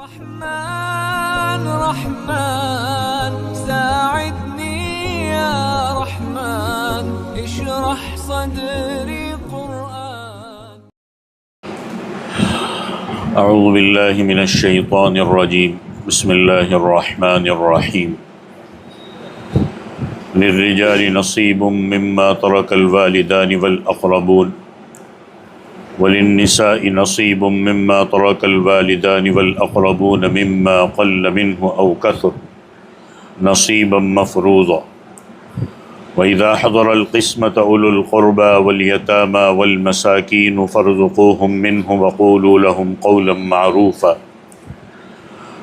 رحمن رحمن ساعدني يا رحمن اشرح صدري قرآن. اعوذ باللہ من الشیطان الرجیم. بسم اللہ الرحمن الرحیم. للرجال نصیب مما ترک الوالدان والاقربون وللنساء نصیب مما ترک الوالدان والاقربون مما قل منه او كثر نصیبا مفروضا. وإذا حضر القسمة أولو القربى واليتامى والمساكين فارزقوهم منه وقولوا لهم قولا معروفا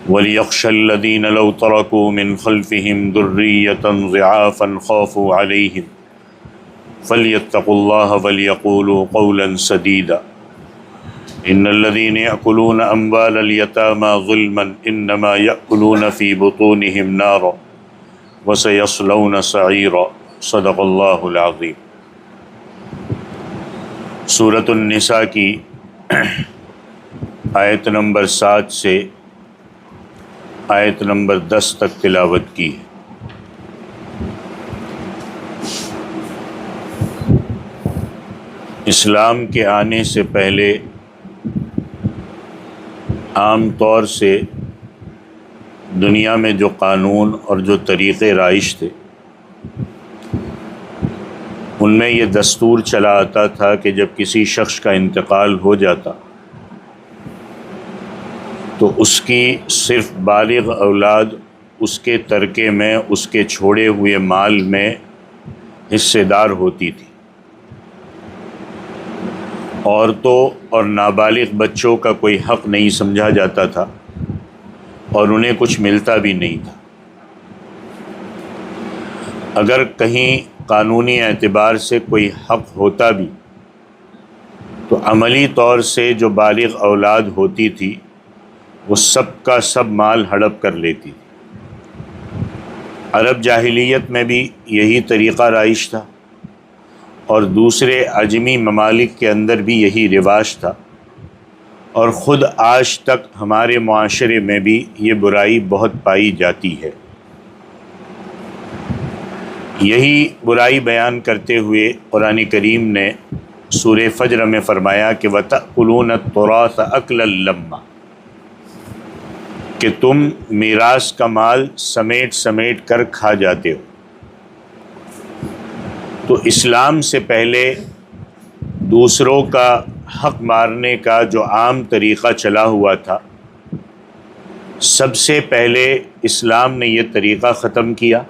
وليخشى الذين لو تركوا من خلفهم ذرية ضعافا خافوا عليهم فليتقوا الله وليقولوا قولا سديدا. إن الذين يأكلون أموال اليتامى ظلما إنما يأكلون في بطونهم نارا وسيصلون سعيرا. صدق اللہ العظیم. سورۃ النساء کی آیت نمبر 7 سے آیت نمبر 10 تک تلاوت کی. اسلام کے آنے سے پہلے عام طور سے دنیا میں جو قانون اور جو طریقے رائج تھے ان میں یہ دستور چلا آتا تھا کہ جب کسی شخص کا انتقال ہو جاتا تو اس کی صرف بالغ اولاد اس کے ترکے میں اس کے چھوڑے ہوئے مال میں حصے دار ہوتی تھی. عورتوں اور نابالغ بچوں کا کوئی حق نہیں سمجھا جاتا تھا اور انہیں کچھ ملتا بھی نہیں تھا. اگر کہیں قانونی اعتبار سے کوئی حق ہوتا بھی تو عملی طور سے جو بالغ اولاد ہوتی تھی وہ سب کا سب مال ہڑپ کر لیتی تھی. عرب جاہلیت میں بھی یہی طریقہ رائج تھا اور دوسرے عجمی ممالک کے اندر بھی یہی رواج تھا اور خود آج تک ہمارے معاشرے میں بھی یہ برائی بہت پائی جاتی ہے. یہی برائی بیان کرتے ہوئے قرآن کریم نے سورہ فجر میں فرمایا کہ وَتَأْكُلُونَ التُّرَاثَ أَكْلًا لَمًّا، کہ تم میراث کا مال سمیٹ سمیٹ کر کھا جاتے ہو. تو اسلام سے پہلے دوسروں کا حق مارنے کا جو عام طریقہ چلا ہوا تھا، سب سے پہلے اسلام نے یہ طریقہ ختم کیا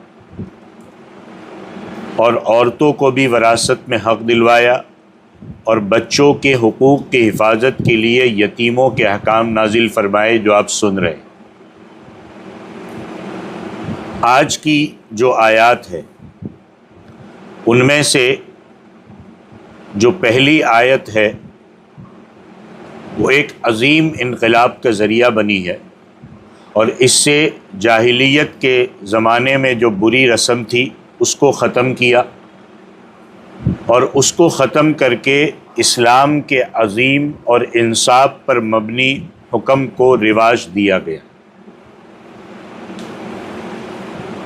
اور عورتوں کو بھی وراثت میں حق دلوایا اور بچوں کے حقوق کی حفاظت کے لیے یتیموں کے احکام نازل فرمائے جو آپ سن رہے ہیں. آج کی جو آیات ہے ان میں سے جو پہلی آیت ہے وہ ایک عظیم انقلاب کا ذریعہ بنی ہے اور اس سے جاہلیت کے زمانے میں جو بری رسم تھی اس کو ختم کیا اور اس کو ختم کر کے اسلام کے عظیم اور انصاف پر مبنی حکم کو رواج دیا گیا.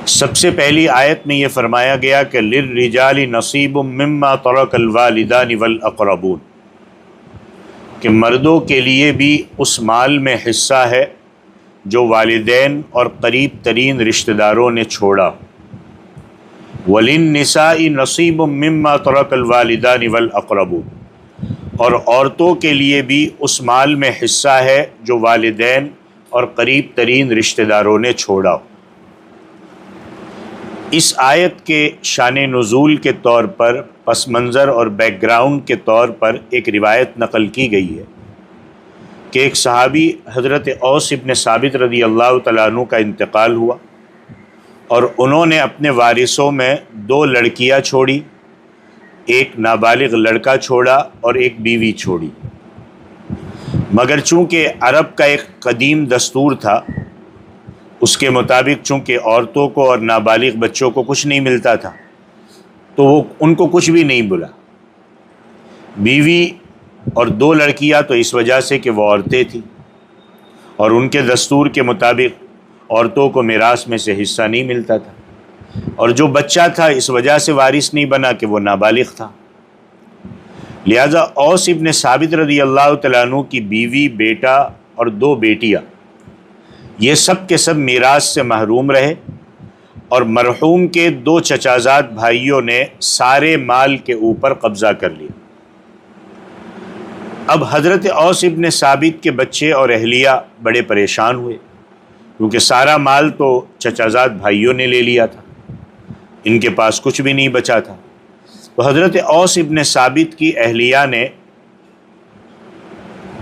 سب سے پہلی آیت میں یہ فرمایا گیا کہ للرجال نصیب مما ترک الوالدان والاقربون، کہ مردوں کے لیے بھی اس مال میں حصہ ہے جو والدین اور قریب ترین رشتہ داروں نے چھوڑا. وَلِلنِّسَاءِ نَصِيبٌ مِّمَّا تَرَكَ الْوَالِدَانِ وَالْأَقْرَبُونَ، اور عورتوں کے لیے بھی اس مال میں حصہ ہے جو والدین اور قریب ترین رشتہ داروں نے چھوڑا. اس آیت کے شان نزول کے طور پر پس منظر اور بیک گراؤنڈ کے طور پر ایک روایت نقل کی گئی ہے کہ ایک صحابی حضرت اوس ابن ثابت رضی اللہ تعالیٰ عنہ کا انتقال ہوا اور انہوں نے اپنے وارثوں میں 2 لڑکیاں چھوڑی، ایک نابالغ لڑکا چھوڑا اور ایک بیوی چھوڑی. مگر چونکہ عرب کا ایک قدیم دستور تھا، اس کے مطابق چونکہ عورتوں کو اور نابالغ بچوں کو کچھ نہیں ملتا تھا تو وہ ان کو کچھ بھی نہیں بولا. بیوی اور 2 لڑکیاں تو اس وجہ سے کہ وہ عورتیں تھیں اور ان کے دستور کے مطابق عورتوں کو میراث میں سے حصہ نہیں ملتا تھا، اور جو بچہ تھا اس وجہ سے وارث نہیں بنا کہ وہ نابالغ تھا۔ لہذا اوس ابن ثابت رضی اللہ تعالیٰ عنہ کی بیوی، بیٹا اور 2 بیٹیاں، یہ سب کے سب میراث سے محروم رہے، اور مرحوم کے 2 چچازاد بھائیوں نے سارے مال کے اوپر قبضہ کر لیا۔ اب حضرت اوس ابن ثابت کے بچے اور اہلیہ بڑے پریشان ہوئے، کیونکہ سارا مال تو چچازاد بھائیوں نے لے لیا تھا، ان کے پاس کچھ بھی نہیں بچا تھا۔ تو حضرت اوس ابن ثابت کی اہلیہ نے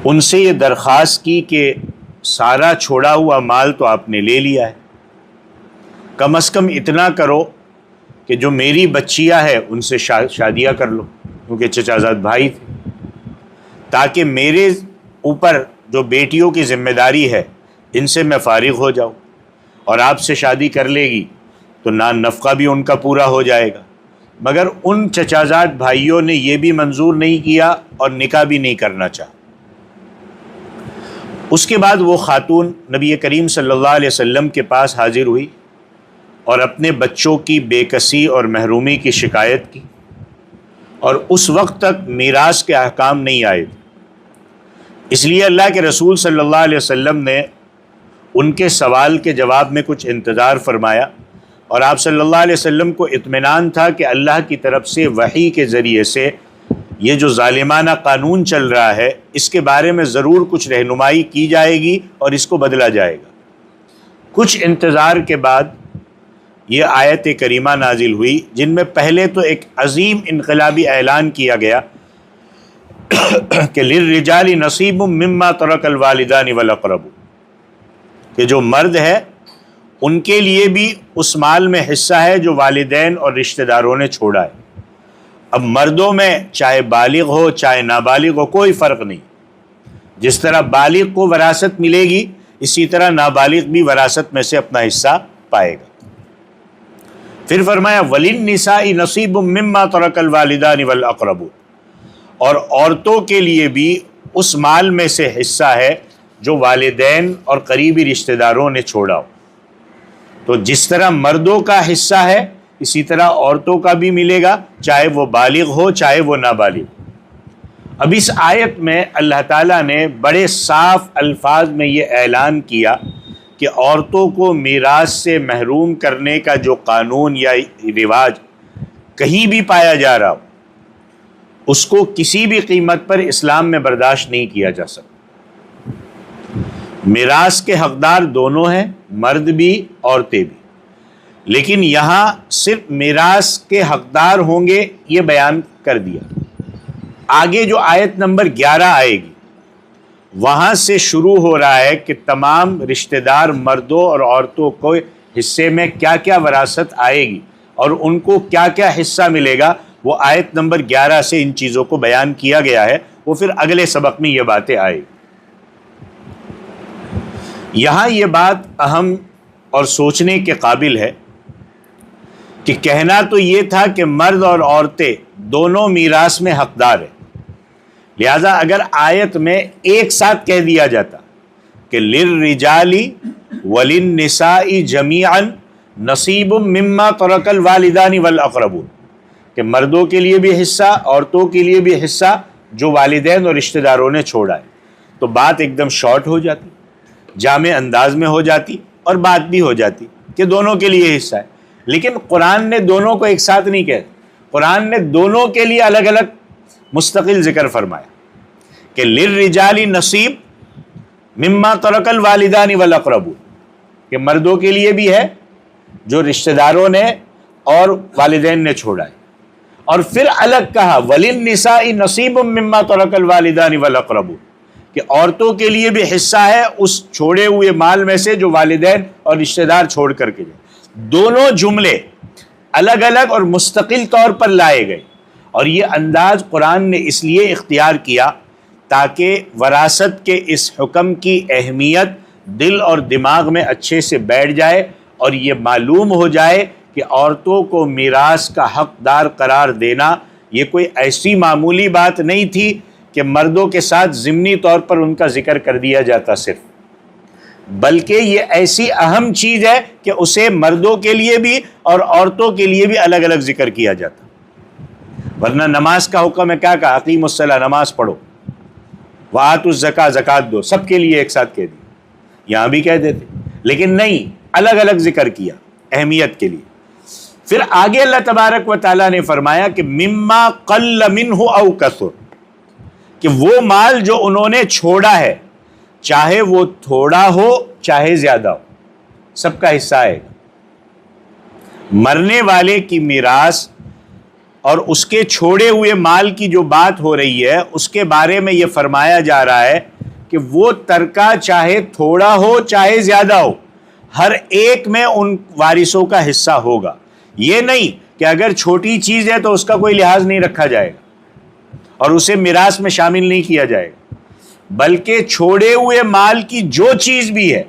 ان سے یہ درخواست کی کہ سارا چھوڑا ہوا مال تو آپ نے لے لیا ہے، کم از کم اتنا کرو کہ جو میری بچیاں ہیں ان سے شادیاں کر لو، کیونکہ چچازاد بھائی تھے، تاکہ میرے اوپر جو بیٹیوں کی ذمہ داری ہے ان سے میں فارغ ہو جاؤں، اور آپ سے شادی کر لے گی تو نان نفقہ بھی ان کا پورا ہو جائے گا۔ مگر ان چچازاد بھائیوں نے یہ بھی منظور نہیں کیا اور نکاح بھی نہیں کرنا چاہا۔ اس کے بعد وہ خاتون نبی کریم صلی اللہ علیہ وسلم کے پاس حاضر ہوئی اور اپنے بچوں کی بے کسی اور محرومی کی شکایت کی، اور اس وقت تک میراث کے احکام نہیں آئے تھے۔ اس لیے اللہ کے رسول صلی اللہ علیہ وسلم نے ان کے سوال کے جواب میں کچھ انتظار فرمایا، اور آپ صلی اللہ علیہ وسلم کو اطمینان تھا کہ اللہ کی طرف سے وحی کے ذریعے سے یہ جو ظالمانہ قانون چل رہا ہے اس کے بارے میں ضرور کچھ رہنمائی کی جائے گی اور اس کو بدلا جائے گا۔ کچھ انتظار کے بعد یہ آیت کریمہ نازل ہوئی، جن میں پہلے تو ایک عظیم انقلابی اعلان کیا گیا کہ للرجال نصیب مما ترک الوالدان والاقربون، کہ جو مرد ہے ان کے لیے بھی اس مال میں حصہ ہے جو والدین اور رشتہ داروں نے چھوڑا ہے۔ اب مردوں میں چاہے بالغ ہو چاہے نابالغ ہو کوئی فرق نہیں، جس طرح بالغ کو وراثت ملے گی اسی طرح نابالغ بھی وراثت میں سے اپنا حصہ پائے گا۔ پھر فرمایا وَلِلنِّسَاءِ نَصِيبٌ مِّمَّا تَرَكَ الْوَالِدَانِ وَالْأَقْرَبُونَ، اور عورتوں کے لیے بھی اس مال میں سے حصہ ہے جو والدین اور قریبی رشتہ داروں نے چھوڑا ہو۔ تو جس طرح مردوں کا حصہ ہے اسی طرح عورتوں کا بھی ملے گا، چاہے وہ بالغ ہو چاہے وہ نابالغ۔ اب اس آیت میں اللہ تعالیٰ نے بڑے صاف الفاظ میں یہ اعلان کیا کہ عورتوں کو میراث سے محروم کرنے کا جو قانون یا رواج کہیں بھی پایا جا رہا ہو اس کو کسی بھی قیمت پر اسلام میں برداشت نہیں کیا جا سکتا۔ میراث کے حقدار دونوں ہیں، مرد بھی عورتیں بھی، لیکن یہاں صرف میراث کے حقدار ہوں گے یہ بیان کر دیا۔ آگے جو آیت نمبر 11 آئے گی وہاں سے شروع ہو رہا ہے کہ تمام رشتہ دار مردوں اور عورتوں کو حصے میں کیا کیا وراثت آئے گی اور ان کو کیا کیا حصہ ملے گا، وہ آیت نمبر 11 سے ان چیزوں کو بیان کیا گیا ہے، وہ پھر اگلے سبق میں یہ باتیں آئے گی۔ یہاں یہ بات اہم اور سوچنے کے قابل ہے کہ کہنا تو یہ تھا کہ مرد اور عورتیں دونوں میراث میں حقدار ہیں، لہذا اگر آیت میں ایک ساتھ کہہ دیا جاتا کہ للرجال وللنساء جمیعا نصیب مما ترک الوالدان والاقربون، کہ مردوں کے لیے بھی حصہ عورتوں کے لیے بھی حصہ جو والدین اور رشتہ داروں نے چھوڑا ہے، تو بات ایک دم شارٹ ہو جاتی، جامع انداز میں ہو جاتی اور بات بھی ہو جاتی کہ دونوں کے لیے حصہ ہے۔ لیکن قرآن نے دونوں کو ایک ساتھ نہیں کہا، قرآن نے دونوں کے لیے الگ الگ مستقل ذکر فرمایا کہ للرجال نصیب مما ترک الوالدان والاقربون، کہ مردوں کے لیے بھی ہے جو رشتہ داروں نے اور والدین نے چھوڑا ہے، اور پھر الگ کہا وللنساء نصیب مما ترک الوالدان والاقربون، کہ عورتوں کے لیے بھی حصہ ہے اس چھوڑے ہوئے مال میں سے جو والدین اور رشتہ دار چھوڑ کر کے جائے۔ دونوں جملے الگ الگ اور مستقل طور پر لائے گئے، اور یہ انداز قرآن نے اس لیے اختیار کیا تاکہ وراثت کے اس حکم کی اہمیت دل اور دماغ میں اچھے سے بیٹھ جائے اور یہ معلوم ہو جائے کہ عورتوں کو میراث کا حقدار قرار دینا یہ کوئی ایسی معمولی بات نہیں تھی کہ مردوں کے ساتھ ضمنی طور پر ان کا ذکر کر دیا جاتا صرف، بلکہ یہ ایسی اہم چیز ہے کہ اسے مردوں کے لیے بھی اور عورتوں کے لیے بھی الگ الگ ذکر کیا جاتا. ورنہ نماز کا حکم ہے کیا کہا؟ اقیموا الصلاۃ، نماز پڑھو، وآتوا الزکاۃ، زکوٰۃ دو، سب کے لیے ایک ساتھ کہہ دیا. یہاں بھی کہہ دیتے، لیکن نہیں، الگ الگ ذکر کیا اہمیت کے لیے. پھر آگے اللہ تبارک و تعالیٰ نے فرمایا کہ مما قل منہ او کثر، کہ وہ مال جو انہوں نے چھوڑا ہے، چاہے وہ تھوڑا ہو چاہے زیادہ ہو، سب کا حصہ ہے. مرنے والے کی میراث اور اس کے چھوڑے ہوئے مال کی جو بات ہو رہی ہے، اس کے بارے میں یہ فرمایا جا رہا ہے کہ وہ ترکہ چاہے تھوڑا ہو چاہے زیادہ ہو، ہر ایک میں ان وارثوں کا حصہ ہوگا. یہ نہیں کہ اگر چھوٹی چیز ہے تو اس کا کوئی لحاظ نہیں رکھا جائے گا اور اسے میراث میں شامل نہیں کیا جائے گا، بلکہ چھوڑے ہوئے مال کی جو چیز بھی ہے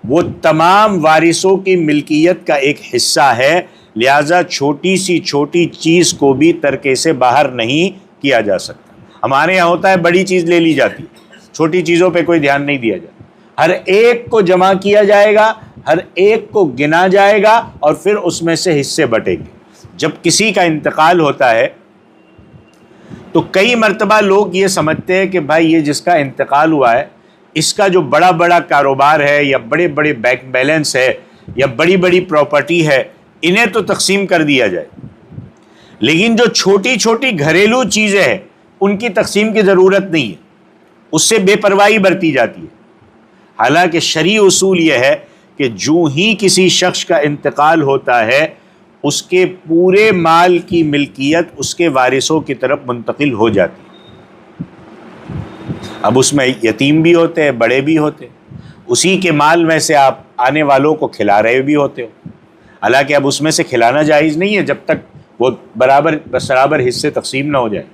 وہ تمام وارثوں کی ملکیت کا ایک حصہ ہے. لہذا چھوٹی سی چھوٹی چیز کو بھی ترکے سے باہر نہیں کیا جا سکتا. ہمارے یہاں ہوتا ہے بڑی چیز لے لی جاتی ہے، چھوٹی چیزوں پہ کوئی دھیان نہیں دیا جاتا. ہر ایک کو جمع کیا جائے گا، ہر ایک کو گنا جائے گا اور پھر اس میں سے حصے بٹیں گے. جب کسی کا انتقال ہوتا ہے تو کئی مرتبہ لوگ یہ سمجھتے ہیں کہ بھائی یہ جس کا انتقال ہوا ہے، اس کا جو بڑا بڑا کاروبار ہے یا بڑے بڑے بینک بیلنس ہے یا بڑی بڑی پراپرٹی ہے، انہیں تو تقسیم کر دیا جائے. لیکن جو چھوٹی چھوٹی گھریلو چیزیں ہیں ان کی تقسیم کی ضرورت نہیں ہے، اس سے بے پرواہی برتی جاتی ہے. حالانکہ شرعی اصول یہ ہے کہ جو ہی کسی شخص کا انتقال ہوتا ہے اس کے پورے مال کی ملکیت اس کے وارثوں کی طرف منتقل ہو جاتی ہے. اب اس میں یتیم بھی ہوتے ہیں، بڑے بھی ہوتے ہیں، اسی کے مال میں سے آپ آنے والوں کو کھلا رہے بھی ہوتے ہو. حالانکہ اب اس میں سے کھلانا جائز نہیں ہے جب تک وہ برابر حصے تقسیم نہ ہو جائے.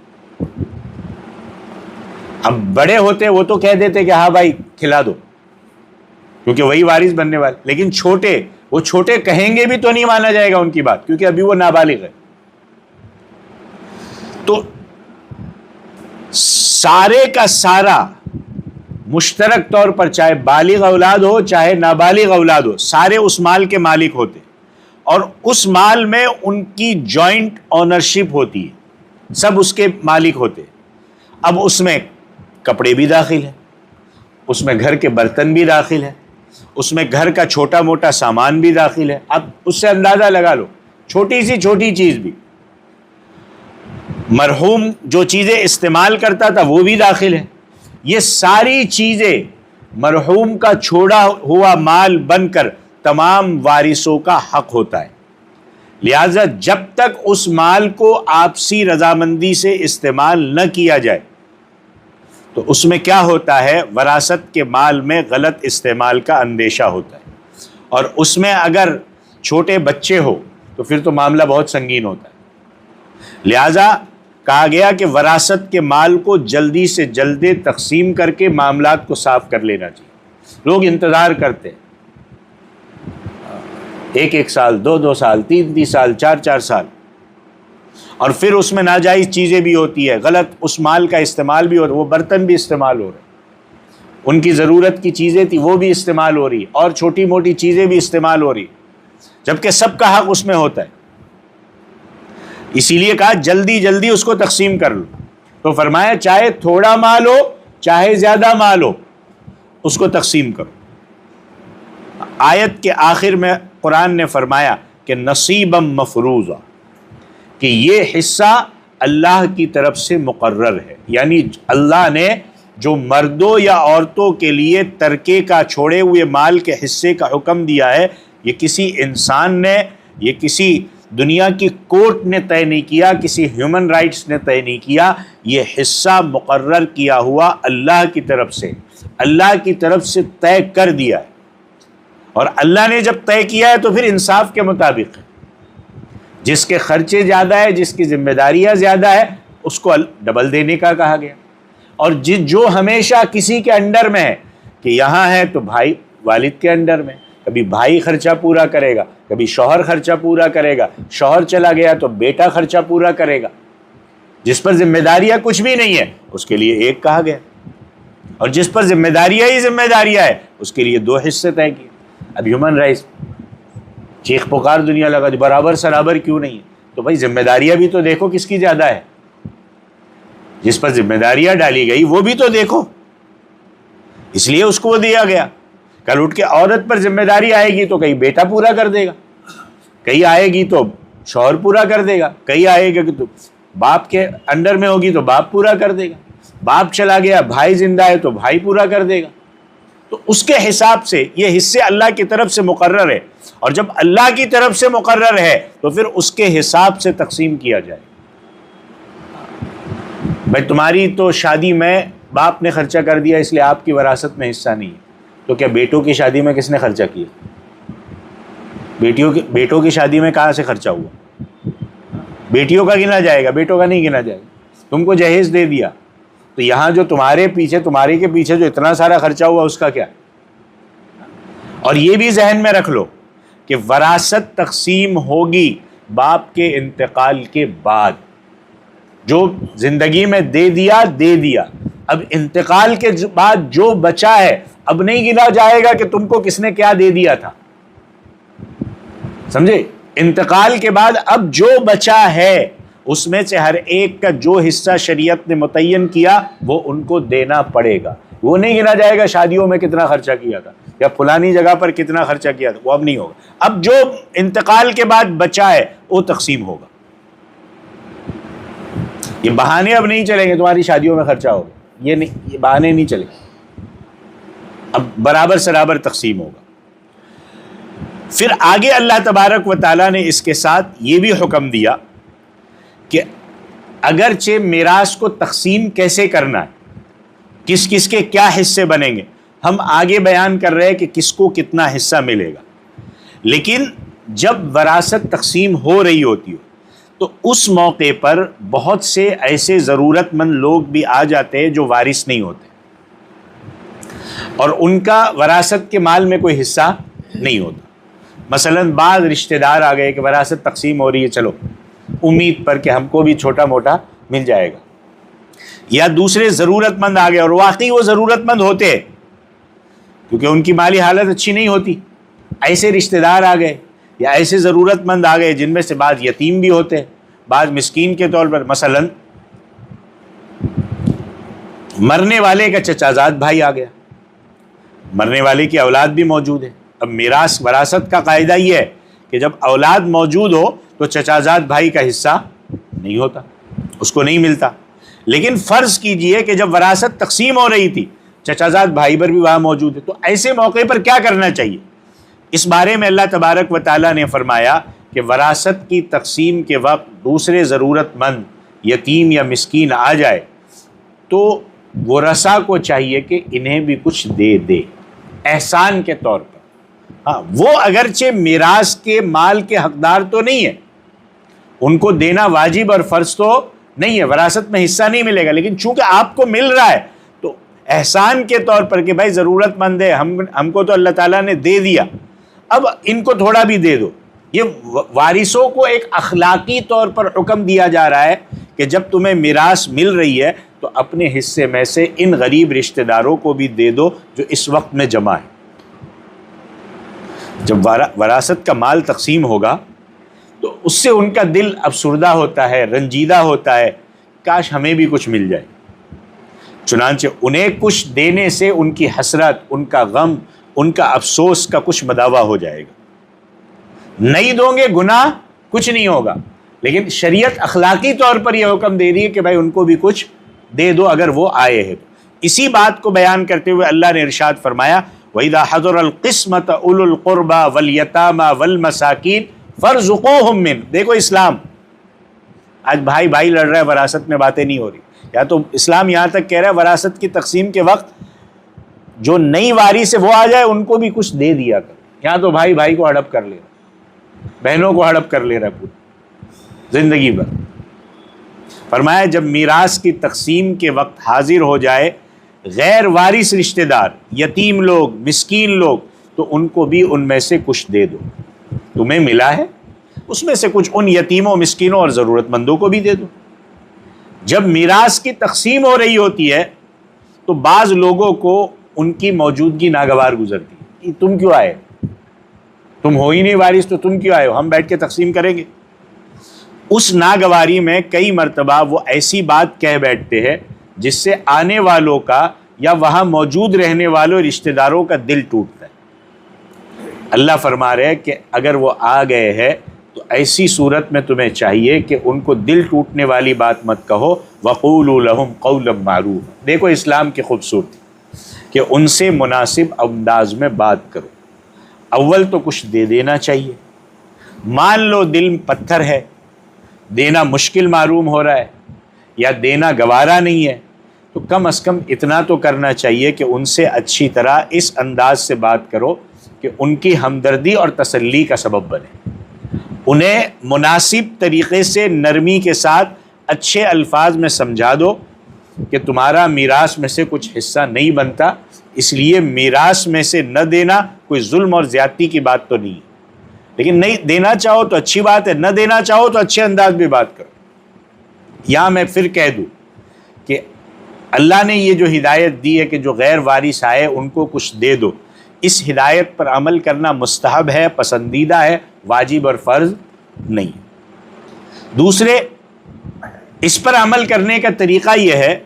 اب بڑے ہوتے وہ تو کہہ دیتے کہ ہاں بھائی کھلا دو، کیونکہ وہی وارث بننے والے. لیکن چھوٹے، وہ چھوٹے کہیں گے بھی تو نہیں مانا جائے گا ان کی بات، کیونکہ ابھی وہ نابالغ ہے. تو سارے کا سارا مشترک طور پر، چاہے بالغ اولاد ہو چاہے نابالغ اولاد ہو، سارے اس مال کے مالک ہوتے اور اس مال میں ان کی جوائنٹ اونرشپ ہوتی ہے، سب اس کے مالک ہوتے. اب اس میں کپڑے بھی داخل ہیں، اس میں گھر کے برتن بھی داخل ہیں، اس میں گھر کا چھوٹا موٹا سامان بھی داخل ہے. اب اس سے اندازہ لگا لو، چھوٹی سی چھوٹی چیز بھی، مرحوم جو چیزیں استعمال کرتا تھا وہ بھی داخل ہے. یہ ساری چیزیں مرحوم کا چھوڑا ہوا مال بن کر تمام وارثوں کا حق ہوتا ہے. لہذا جب تک اس مال کو آپسی رضامندی سے استعمال نہ کیا جائے تو اس میں کیا ہوتا ہے، وراثت کے مال میں غلط استعمال کا اندیشہ ہوتا ہے. اور اس میں اگر چھوٹے بچے ہو تو پھر تو معاملہ بہت سنگین ہوتا ہے. لہذا کہا گیا کہ وراثت کے مال کو جلدی سے جلدی تقسیم کر کے معاملات کو صاف کر لینا چاہیے. لوگ انتظار کرتے ہیں، ایک سال، دو سال، تین سال، چار سال، اور پھر اس میں ناجائز چیزیں بھی ہوتی ہے، غلط اس مال کا استعمال بھی ہو رہا ہے. وہ برتن بھی استعمال ہو رہے ہیں، ان کی ضرورت کی چیزیں تھی وہ بھی استعمال ہو رہی ہے، اور چھوٹی موٹی چیزیں بھی استعمال ہو رہی ہیں، جبکہ سب کا حق اس میں ہوتا ہے. اسی لیے کہا جلدی جلدی اس کو تقسیم کر لو. تو فرمایا چاہے تھوڑا مال ہو چاہے زیادہ مال ہو، اس کو تقسیم کرو. آیت کے آخر میں قرآن نے فرمایا کہ نصیبا مفروضا، کہ یہ حصہ اللہ کی طرف سے مقرر ہے. یعنی اللہ نے جو مردوں یا عورتوں کے لیے ترکے کا، چھوڑے ہوئے مال کے حصے کا حکم دیا ہے، یہ کسی انسان نے، یہ کسی دنیا کی کورٹ نے طے نہیں کیا، کسی ہیومن رائٹس نے طے نہیں کیا. یہ حصہ مقرر کیا ہوا اللہ کی طرف سے، اللہ کی طرف سے طے کر دیا ہے. اور اللہ نے جب طے کیا ہے تو پھر انصاف کے مطابق ہے. جس کے خرچے زیادہ ہے، جس کی ذمہ داریاں زیادہ ہے، اس کو ڈبل دینے کا کہا گیا. اور جو ہمیشہ کسی کے انڈر میں ہے، کہ یہاں ہے تو بھائی والد کے انڈر میں، کبھی بھائی خرچہ پورا کرے گا، کبھی شوہر خرچہ پورا کرے گا، شوہر چلا گیا تو بیٹا خرچہ پورا کرے گا. جس پر ذمہ داریاں کچھ بھی نہیں ہے اس کے لیے ایک کہا گیا. اور جس پر ذمہ داریاں ہی ذمہ داریاں ہے اس کے لیے 2 حصے طے کیے. اب ہیومن رائٹس چیخ پکار دنیا لگا دی برابر سرابر کیوں نہیں ہے؟ تو بھائی ذمہ داریاں بھی تو دیکھو کس کی زیادہ ہے. جس پر ذمہ داریاں ڈالی گئی وہ بھی تو دیکھو، اس لیے اس کو وہ دیا گیا. کل اٹھ کے عورت پر ذمہ داری آئے گی تو کہیں بیٹا پورا کر دے گا، کہیں آئے گی تو شوہر پورا کر دے گا، کہیں آئے گا کہ تو باپ کے انڈر میں ہوگی تو باپ پورا کر دے گا، باپ چلا گیا بھائی زندہ ہے تو بھائی پورا کر دے گا. تو اس کے حساب سے یہ حصے اللہ کی طرف سے مقرر ہے، اور جب اللہ کی طرف سے مقرر ہے تو پھر اس کے حساب سے تقسیم کیا جائے. بھائی تمہاری تو شادی میں باپ نے خرچہ کر دیا اس لیے آپ کی وراثت میں حصہ نہیں ہے، تو کیا بیٹوں کی شادی میں کس نے خرچہ کیا؟ بیٹوں کی شادی میں کہاں سے خرچہ ہوا؟ بیٹیوں کا گنا جائے گا، بیٹوں کا نہیں گنا جائے گا. تم کو جہیز دے دیا تو یہاں جو تمہارے کے پیچھے جو اتنا سارا خرچہ ہوا اس کا کیا؟ اور یہ بھی ذہن میں رکھ لو کہ وراثت تقسیم ہوگی باپ کے انتقال کے بعد. جو زندگی میں دے دیا، اب انتقال کے بعد جو بچا ہے اب نہیں گنا جائے گا کہ تم کو کس نے کیا دے دیا تھا. سمجھے؟ انتقال کے بعد اب جو بچا ہے اس میں سے ہر ایک کا جو حصہ شریعت نے متعین کیا وہ ان کو دینا پڑے گا. وہ نہیں گنا جائے گا شادیوں میں کتنا خرچہ کیا تھا یا فلانی جگہ پر کتنا خرچہ کیا تھا، وہ اب نہیں ہوگا. اب جو انتقال کے بعد بچا ہے وہ تقسیم ہوگا. یہ بہانے اب نہیں چلیں گے تمہاری شادیوں میں خرچہ ہوگا، یہ بہانے نہیں چلیں گے. اب برابر سرابر تقسیم ہوگا. پھر آگے اللہ تبارک و تعالیٰ نے اس کے ساتھ یہ بھی حکم دیا کہ اگرچہ میراث کو تقسیم کیسے کرنا ہے، کس کس کے کیا حصے بنیں گے، ہم آگے بیان کر رہے ہیں کہ کس کو کتنا حصہ ملے گا، لیکن جب وراثت تقسیم ہو رہی ہوتی ہو تو اس موقع پر بہت سے ایسے ضرورت مند لوگ بھی آ جاتے ہیں جو وارث نہیں ہوتے اور ان کا وراثت کے مال میں کوئی حصہ نہیں ہوتا. مثلا بعض رشتہ دار آ گئے کہ وراثت تقسیم ہو رہی ہے، چلو امید پر کہ ہم کو بھی چھوٹا موٹا مل جائے گا، یا دوسرے ضرورت مند آ گئے اور واقعی وہ ضرورت مند ہوتے ہیں کیونکہ ان کی مالی حالت اچھی نہیں ہوتی. ایسے رشتہ دار آ گئے یا ایسے ضرورت مند آ گئے جن میں سے بعض یتیم بھی ہوتے ہیں، بعض مسکین کے طور پر. مثلا مرنے والے کا چچا زاد بھائی آ گیا، مرنے والے کی اولاد بھی موجود ہے. اب میراث وراثت کا قاعدہ یہ ہے کہ جب اولاد موجود ہو تو چچا زاد بھائی کا حصہ نہیں ہوتا، اس کو نہیں ملتا. لیکن فرض کیجئے کہ جب وراثت تقسیم ہو رہی تھی چچا زاد بھائی پر بھی وہاں موجود ہے، تو ایسے موقع پر کیا کرنا چاہیے؟ اس بارے میں اللہ تبارک و تعالیٰ نے فرمایا کہ وراثت کی تقسیم کے وقت دوسرے ضرورت مند یتیم یا مسکین آ جائے تو ورثاء کو چاہیے کہ انہیں بھی کچھ دے دے احسان کے طور پر. ہاں وہ اگرچہ میراث کے مال کے حقدار تو نہیں ہے، ان کو دینا واجب اور فرض تو نہیں ہے، وراثت میں حصہ نہیں ملے گا، لیکن چونکہ آپ کو مل رہا ہے تو احسان کے طور پر کہ بھائی ضرورت مند ہے، ہم کو تو اللہ تعالیٰ نے دے دیا، اب ان کو تھوڑا بھی دے دو. یہ وارثوں کو ایک اخلاقی طور پر حکم دیا جا رہا ہے کہ جب تمہیں میراث مل رہی ہے تو اپنے حصے میں سے ان غریب رشتہ داروں کو بھی دے دو جو اس وقت میں جمع ہے. جب وراثت کا مال تقسیم ہوگا تو اس سے ان کا دل افسردہ ہوتا ہے، رنجیدہ ہوتا ہے، کاش ہمیں بھی کچھ مل جائے. چنانچہ انہیں کچھ دینے سے ان کی حسرت، ان کا غم، ان کا افسوس کا کچھ مداوع ہو جائے گا. نہیں دو گے گناہ کچھ نہیں ہوگا، لیکن شریعت اخلاقی طور پر یہ حکم دے رہی ہے کہ بھائی ان کو بھی کچھ دے دو اگر وہ آئے ہیں. اسی بات کو بیان کرتے ہوئے اللہ نے ارشاد فرمایا وَإِذَا حَضَرَ الْقِسْمَةَ أُولُو الْقُرْبَى وَالْيَتَامَى وَالْمَسَاكِينَ فَارْزُقُوهُم مِّنْ. دیکھو اسلام آج بھائی لڑ رہا ہے، وراثت میں باتیں نہیں ہو رہی. یا تو اسلام یہاں تک کہہ رہا ہے وراثت کی تقسیم کے وقت جو نئی وارث ہے وہ آ جائے ان کو بھی کچھ دے دیا کر. یہاں تو بھائی کو ہڑپ کر لے رہا، بہنوں کو ہڑپ کر لے رہا ہے پوری زندگی بھر. فرمایا جب میراث کی تقسیم کے وقت حاضر ہو جائے غیر وارث رشتہ دار، یتیم لوگ، مسکین لوگ، تو ان کو بھی ان میں سے کچھ دے دو. تمہیں ملا ہے اس میں سے کچھ ان یتیموں، مسکینوں اور ضرورت مندوں کو بھی دے دو. جب میراث کی تقسیم ہو رہی ہوتی ہے تو بعض لوگوں کو ان کی موجودگی ناگوار گزرتی ہے کہ تم کیوں آئے، تم ہو ہی نہیں وارث تو تم کیوں آئے ہو، ہم بیٹھ کے تقسیم کریں گے۔ اس ناگواری میں کئی مرتبہ وہ ایسی بات کہہ بیٹھتے ہیں جس سے آنے والوں کا یا وہاں موجود رہنے والوں رشتہ داروں کا دل ٹوٹتا ہے۔ اللہ فرما رہے ہیں کہ اگر وہ آ گئے ہیں تو ایسی صورت میں تمہیں چاہیے کہ ان کو دل ٹوٹنے والی بات مت کہو، وَقُولُوا لَهُمْ قَوْلًا مَعْرُوفًا۔ دیکھو اسلام کی خوبصورتی کہ ان سے مناسب انداز میں بات کرو۔ اول تو کچھ دے دینا چاہیے۔ مان لو دل پتھر ہے، دینا مشکل معلوم ہو رہا ہے یا دینا گوارا نہیں ہے، تو کم از کم اتنا تو کرنا چاہیے کہ ان سے اچھی طرح اس انداز سے بات کرو کہ ان کی ہمدردی اور تسلی کا سبب بنے۔ انہیں مناسب طریقے سے نرمی کے ساتھ اچھے الفاظ میں سمجھا دو کہ تمہارا میراث میں سے کچھ حصہ نہیں بنتا، اس لیے میراث میں سے نہ دینا کوئی ظلم اور زیادتی کی بات تو نہیں ہے، لیکن نہیں دینا چاہو تو اچھی بات ہے، نہ دینا چاہو تو اچھے انداز میں بات کرو۔ یہاں میں پھر کہہ دوں کہ اللہ نے یہ جو ہدایت دی ہے کہ جو غیر وارث آئے ان کو کچھ دے دو، اس ہدایت پر عمل کرنا مستحب ہے، پسندیدہ ہے، واجب اور فرض نہیں۔ دوسرے، اس پر عمل کرنے کا طریقہ یہ ہے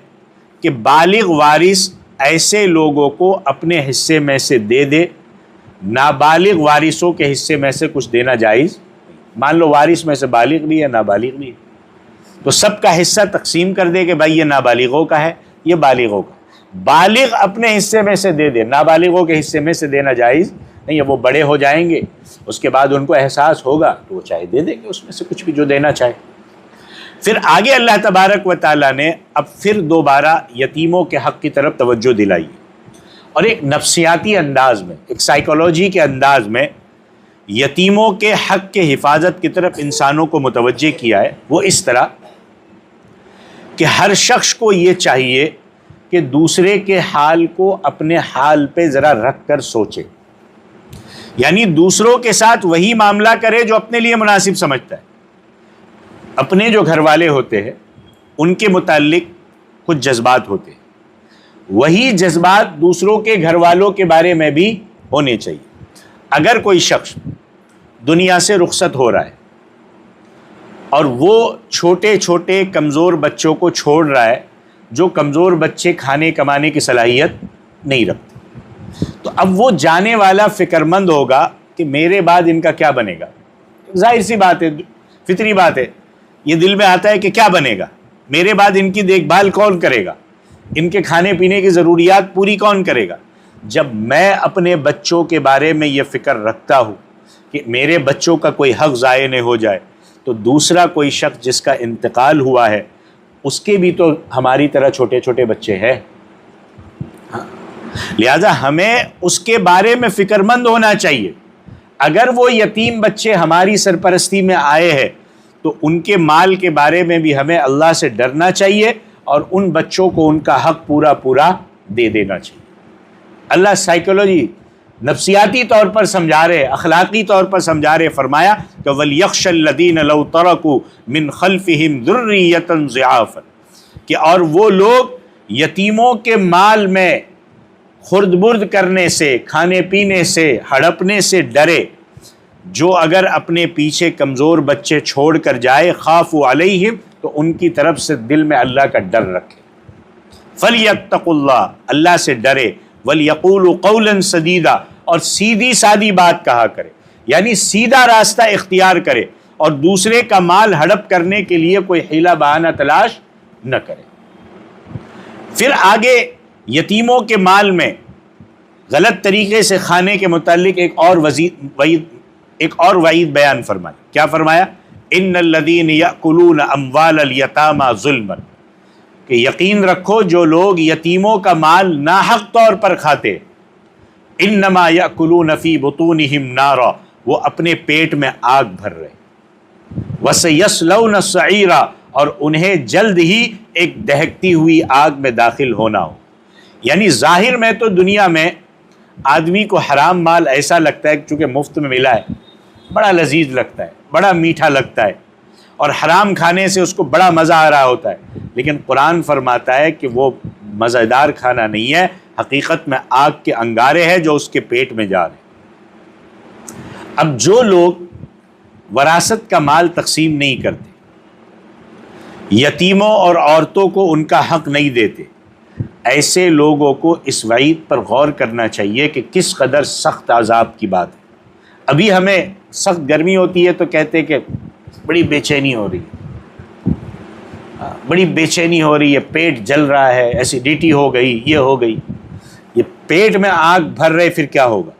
کہ بالغ وارث ایسے لوگوں کو اپنے حصے میں سے دے دے، نابالغ وارثوں کے حصے میں سے کچھ دینا جائز۔ مان لو وارث میں سے بالغ بھی ہے، نابالغ بھی ہے، تو سب کا حصہ تقسیم کر دے کہ بھائی یہ نابالغوں کا ہے، یہ بالغوں کا۔ بالغ اپنے حصے میں سے دے دے، نابالغوں کے حصے میں سے دینا جائز نہیں ہے۔ وہ بڑے ہو جائیں گے، اس کے بعد ان کو احساس ہوگا تو وہ چاہے دے دیں گے اس میں سے کچھ بھی جو دینا چاہے۔ پھر آگے اللہ تبارک و تعالیٰ نے اب پھر دوبارہ یتیموں کے حق کی طرف توجہ دلائی اور ایک نفسیاتی انداز میں، ایک سائیکولوجی کے انداز میں یتیموں کے حق کے حفاظت کی طرف انسانوں کو متوجہ کیا ہے۔ وہ اس طرح کہ ہر شخص کو یہ چاہیے کہ دوسرے کے حال کو اپنے حال پہ ذرا رکھ کر سوچے، یعنی دوسروں کے ساتھ وہی معاملہ کرے جو اپنے لیے مناسب سمجھتا ہے۔ اپنے جو گھر والے ہوتے ہیں ان کے متعلق کچھ جذبات ہوتے ہیں، وہی جذبات دوسروں کے گھر والوں کے بارے میں بھی ہونے چاہیے۔ اگر کوئی شخص دنیا سے رخصت ہو رہا ہے اور وہ چھوٹے چھوٹے کمزور بچوں کو چھوڑ رہا ہے، جو کمزور بچے کھانے کمانے کی صلاحیت نہیں رکھتے، تو اب وہ جانے والا فکر مند ہوگا کہ میرے بعد ان کا کیا بنے گا۔ ظاہر سی بات ہے، فطری بات ہے، یہ دل میں آتا ہے کہ کیا بنے گا، میرے بعد ان کی دیکھ بھال کون کرے گا، ان کے کھانے پینے کی ضروریات پوری کون کرے گا۔ جب میں اپنے بچوں کے بارے میں یہ فکر رکھتا ہوں کہ میرے بچوں کا کوئی حق ضائع نہ ہو جائے، تو دوسرا کوئی شخص جس کا انتقال ہوا ہے اس کے بھی تو ہماری طرح چھوٹے چھوٹے بچے ہیں، لہذا ہمیں اس کے بارے میں فکر مند ہونا چاہیے۔ اگر وہ یتیم بچے ہماری سرپرستی میں آئے ہیں تو ان کے مال کے بارے میں بھی ہمیں اللہ سے ڈرنا چاہیے اور ان بچوں کو ان کا حق پورا پورا دے دینا چاہیے۔ اللہ سائیکولوجی نفسیاتی طور پر سمجھا رہے، اخلاقی طور پر سمجھا رہے، فرمایا کہ وَلْيَخْشَ الَّذِينَ لَوْ تَرَكُوا مِنْ خَلْفِهِمْ ذُرِّيَّةً ضِعَافًا، کہ اور وہ لوگ یتیموں کے مال میں خرد برد کرنے سے، کھانے پینے سے، ہڑپنے سے ڈرے، جو اگر اپنے پیچھے کمزور بچے چھوڑ کر جائے، خافوا علیہم، تو ان کی طرف سے دل میں اللہ کا ڈر رکھے۔ فَلْيَتَّقُوا اللَّهَ، اللہ سے ڈرے، وَلْيَقُولُوا قَوْلًا سَدِيدًا، اور سیدھی سادی بات کہا کرے، یعنی سیدھا راستہ اختیار کرے اور دوسرے کا مال ہڑپ کرنے کے لیے کوئی حیلہ بہانہ تلاش نہ کرے۔ پھر آگے یتیموں کے مال میں غلط طریقے سے کھانے کے متعلق ایک اور وعید بیان فرمائی۔ کیا فرمایا؟ ان الذین یأکلون اموال الیتامی ظلما، کہ یقین رکھو جو لوگ یتیموں کا مال ناحق طور پر کھاتے، انما یأکلون فی بطونہم نارا، وہ اپنے پیٹ میں آگ بھر رہے، وسیصلون سعیرا، اور انہیں جلد ہی ایک دہکتی ہوئی آگ میں داخل ہونا ہو۔ یعنی ظاہر میں تو دنیا میں آدمی کو حرام مال ایسا لگتا ہے چونکہ مفت میں ملا ہے، بڑا لذیذ لگتا ہے، بڑا میٹھا لگتا ہے، اور حرام کھانے سے اس کو بڑا مزہ آ رہا ہوتا ہے، لیکن قرآن فرماتا ہے کہ وہ مزیدار کھانا نہیں ہے، حقیقت میں آگ کے انگارے ہیں جو اس کے پیٹ میں جا رہے ہیں۔ اب جو لوگ وراثت کا مال تقسیم نہیں کرتے، یتیموں اور عورتوں کو ان کا حق نہیں دیتے، ایسے لوگوں کو اس وعید پر غور کرنا چاہیے کہ کس قدر سخت عذاب کی بات ہے۔ ابھی ہمیں سخت گرمی ہوتی ہے تو کہتے کہ بڑی بے چینی ہو رہی ہے، بڑی بے چینی ہو رہی ہے، پیٹ جل رہا ہے، ایسیڈیٹی ہو گئی، یہ ہو گئی۔ یہ پیٹ میں آگ بھر رہے پھر کیا ہوگا؟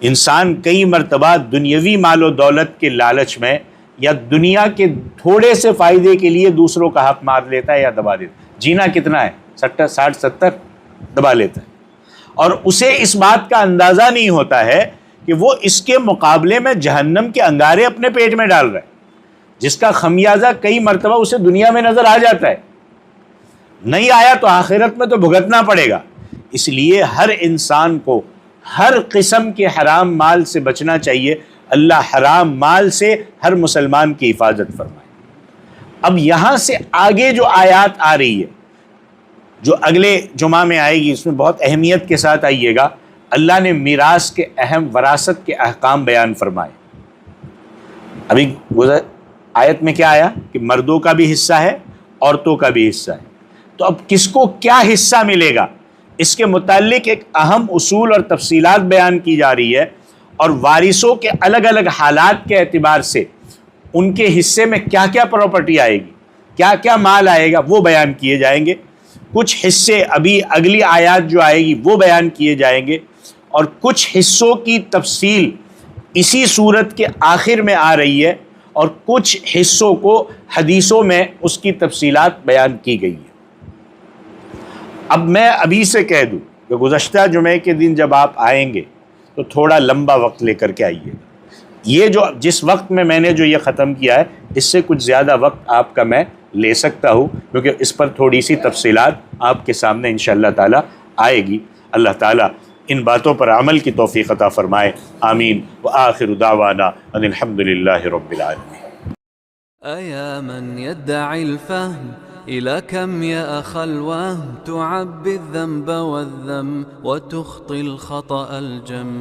انسان کئی مرتبہ دنیاوی مال و دولت کے لالچ میں یا دنیا کے تھوڑے سے فائدے کے لیے دوسروں کا حق مار لیتا ہے یا دبا دیتا ہے۔ جینا کتنا ہے؟ 60 70 دبا لیتا ہے، اور اسے اس بات کا اندازہ نہیں ہوتا ہے کہ وہ اس کے مقابلے میں جہنم کے انگارے اپنے پیٹ میں ڈال رہا ہے، جس کا خمیازہ کئی مرتبہ اسے دنیا میں نظر آ جاتا ہے، نہیں آیا تو آخرت میں تو بھگتنا پڑے گا۔ اس لیے ہر انسان کو ہر قسم کے حرام مال سے بچنا چاہیے۔ اللہ حرام مال سے ہر مسلمان کی حفاظت فرمائے۔ اب یہاں سے آگے جو آیات آ رہی ہے، جو اگلے جمعہ میں آئے گی، اس میں بہت اہمیت کے ساتھ آئیے گا۔ اللہ نے میراث کے اہم وراثت کے احکام بیان فرمائے۔ ابھی آیت میں کیا آیا کہ مردوں کا بھی حصہ ہے، عورتوں کا بھی حصہ ہے۔ تو اب کس کو کیا حصہ ملے گا، اس کے متعلق ایک اہم اصول اور تفصیلات بیان کی جا رہی ہے، اور وارثوں کے الگ الگ حالات کے اعتبار سے ان کے حصے میں کیا کیا پراپرٹی آئے گی، کیا کیا مال آئے گا، وہ بیان کیے جائیں گے۔ کچھ حصے ابھی اگلی آیات جو آئے گی وہ بیان کیے جائیں گے، اور کچھ حصوں کی تفصیل اسی صورت کے آخر میں آ رہی ہے، اور کچھ حصوں کو حدیثوں میں اس کی تفصیلات بیان کی گئی ہیں۔ اب میں ابھی سے کہہ دوں کہ گزشتہ جمعے کے دن جب آپ آئیں گے تو تھوڑا لمبا وقت لے کر کے آئیے گا۔ یہ جو جس وقت میں نے جو یہ ختم کیا ہے، اس سے کچھ زیادہ وقت آپ کا میں لے سکتا ہوں، کیونکہ اس پر تھوڑی سی تفصیلات آپ کے سامنے انشاءاللہ تعالی آئے گی۔ اللہ تعالیٰ ان باتوں پر عمل کی توفیق عطا فرمائے، آمین۔ وآخر دعوانا ان الحمدللہ رب العالمین۔ أيا من يدعي الفهم إلى كم يا أخ الوهم تعبي الذنب والذم وتخطي الخطأ الجم